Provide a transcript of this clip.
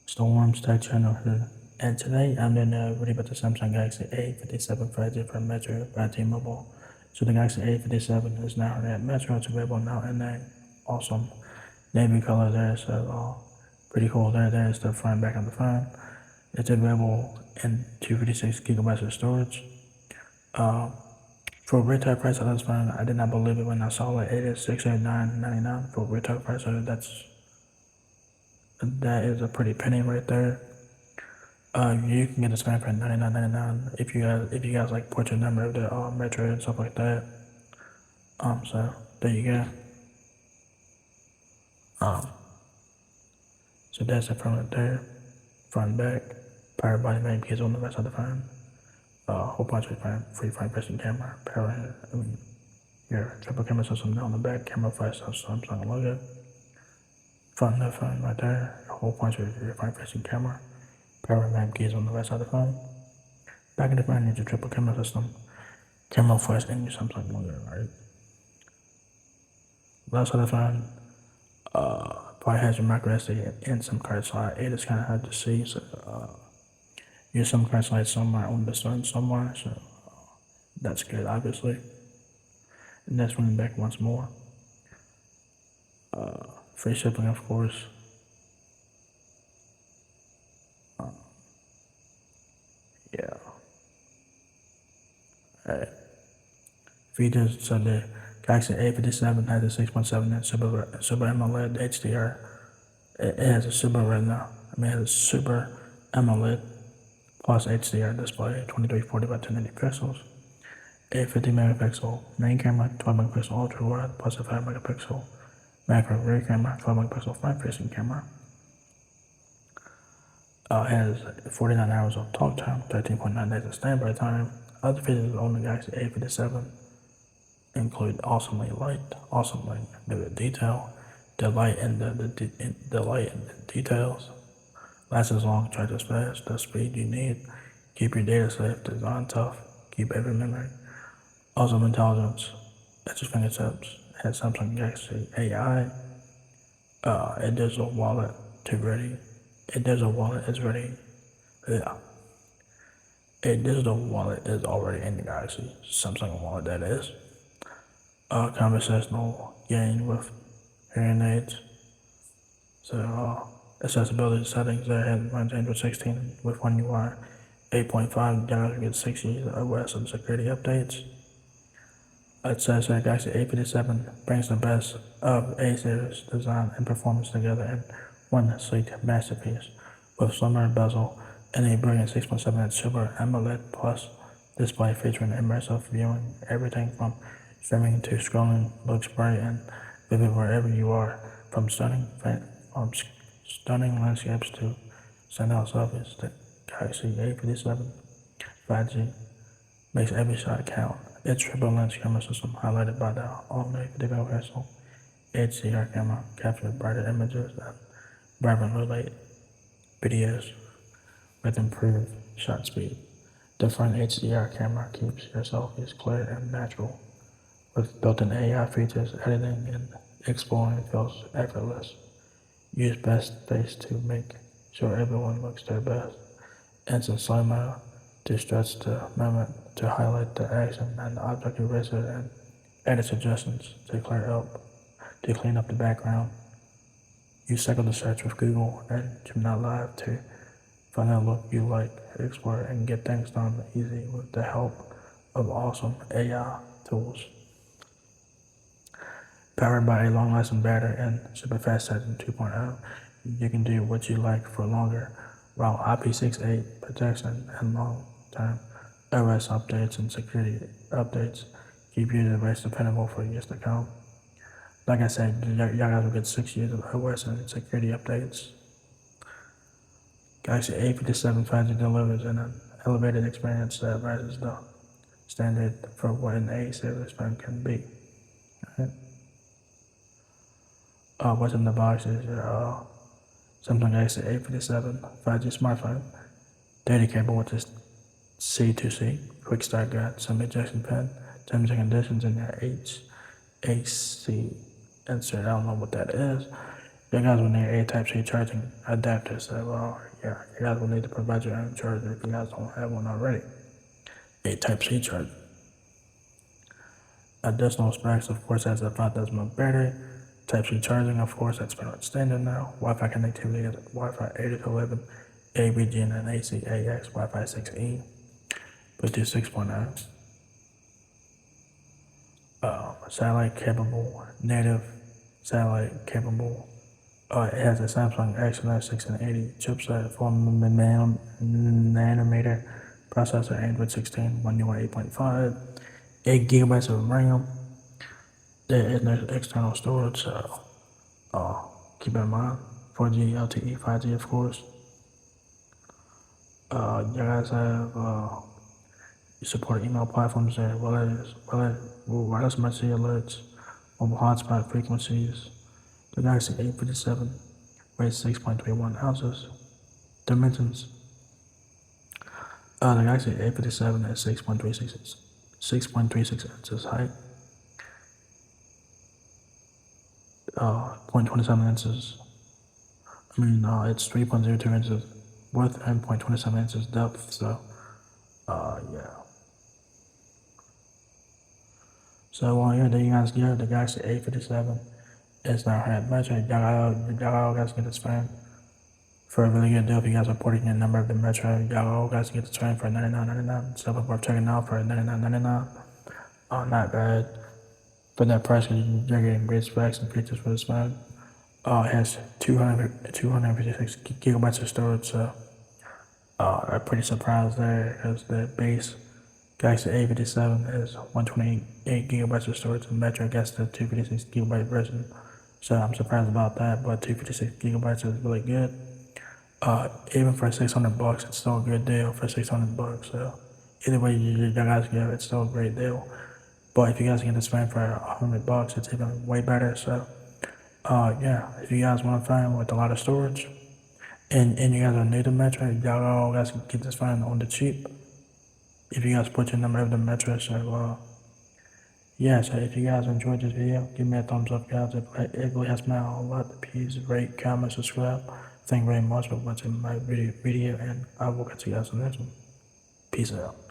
Storms Tech Channel here, and today I'm doing a review about the Samsung Galaxy A57 5G for Metro by T-Mobile. So the Galaxy A57 is now at Metro. It's available now in a awesome navy color there, so pretty cool there. There's the front and back of the phone. It's available in 256 gigabytes of storage. For retail price of this phone, I did not believe it when I saw it. It is $689.99 for retail price, so that is a pretty penny right there. You can get this phone for $99.99 if you guys like put your number of the Metro and stuff like that. So there you go. So that's it from it there, front and back, power body main keys on the rest of the phone. Whole bunch of free front facing camera, power, your triple camera system down the back, camera flash, Samsung logo. Front of the phone right there, a whole bunch of your front facing camera, power and main keys on the rest of the phone. Back of the phone is your triple camera system, camera flash, and your Samsung logo, right? Left side of the phone, probably has your micro SD and SIM card slot. It is kind of hard to see, so your SIM card slot somewhere on the phone somewhere, so that's good, obviously. And that's running back once more. Free shipping, of course. Yeah. Alright. Features, so the Galaxy A57 has a 6.7-inch Super AMOLED HDR. It has a Super Retina. It has a Super AMOLED plus HDR display, 2340 by 1080 pixels. A 50 megapixel main camera, 12 megapixel ultra wide plus a 5 megapixel macro rear camera, 12 megapixel front facing camera. Has 49 hours of talk time, 13.9 days of standby time. Other features on the Galaxy A57 include awesomely vivid detail, delight in the details, lasts as long, charges fast, the speed you need, keep your data safe, design tough, keep every memory. Awesome intelligence at your fingertips. Has Samsung Galaxy AI. A digital wallet to ready. A digital wallet is ready. Yeah. A digital wallet is already in the Galaxy Samsung wallet, that is. Conversational game with hearing aids. So accessibility settings there has runs Android 16 with One UI 8.5. Galaxy gets 6 years of OS and security updates. It says that Galaxy A57 brings the best of A series design and performance together in one sleek masterpiece with slimmer bezel and a brilliant 6.7-inch Super AMOLED Plus display featuring immersive viewing. Everything from streaming to scrolling looks bright and vivid wherever you are, from stunning landscapes to standout selfies. The Galaxy A57 5G makes every shot count. Its triple lens camera system, highlighted by the all-new 50 megapixel HDR camera, captures brighter images and vibrantly light videos with improved shot speed. The front HDR camera keeps your selfies clear and natural. With built-in AI features, editing and exploring feels effortless. Use best face to make sure everyone looks their best. Instant slow-mo to stretch the moment, to highlight the action and the object eraser, and edit suggestions to clean up the background. Use second to search with Google and Gemini Live to find a look you like, explore, and get things done easy with the help of awesome AI tools. Powered by a long-lasting battery and super fast charging 2.0, you can do what you like for longer, while IP68 protection and long-term OS updates and security updates keep your device dependable for years to come. Like I said, y'all guys will get 6 years of OS and security updates. Galaxy A57 5G delivers an elevated experience that rises the standard for what an A series phone can be. Right? What's in the box is your Samsung Galaxy A57 5G smartphone, data cable with this C2C, quick start guide, some ejection pen, terms and conditions, in your HAC insert. I don't know what that is. You guys will need a Type-C charging adapter, so yeah, you guys will need to provide your own charger if you guys don't have one already. A Type-C charger. Additional specs, of course, has a 5,000 mAh battery. Type-C charging, of course, that's pretty much standard now. Wi-Fi connectivity is Wi-Fi 8.11, ABGN and ACAX, Wi-Fi 6E, Bluetooth 6.0. Satellite capable, native satellite capable. It has a Samsung Exynos 1680 chipset, 4nm processor, Android 16, One UI 8.5, 8 gigabytes of RAM. There is no external storage, so keep in mind. 4G, LTE, 5G, of course. You guys have you support email platforms that wireless message alerts, mobile hotspot frequencies. The Galaxy A57 weighs 6.31 ounces. Dimensions. The Galaxy A57 is 6.36 inches height. 0.27 inches. It's 3.02 inches width and 0.27 inches depth. So, yeah. So, yeah, there you guys go. The Galaxy A57 is not had much. Y'all guys get this phone for a really good deal. If you guys are porting your number of the Metro, y'all guys get this phone for $99.99. So, we're checking out for $99.99. Not bad. For that price, you're getting great specs and features for this phone. It has 256 gigabytes of storage, so I'm pretty surprised there because the base Galaxy A57 is 128 gigabytes of storage, and Metro gets the 256 gigabyte version. So I'm surprised about that, but 256 gigabytes is really good. Even for $600, it's still a good deal for $600. So either way you guys go, it's still a great deal. But if you guys get this phone for $100, it's even way better. So, yeah, if you guys want a phone with a lot of storage, and you guys are new to Metro, y'all guys can get this phone on the cheap. If you guys put your number of the Metro, so, yeah, so if you guys enjoyed this video, give me a thumbs up, guys. It really helps me out a lot. Please rate, comment, subscribe. Thank you very much for watching my video, and I will catch you guys on the next one. Peace out.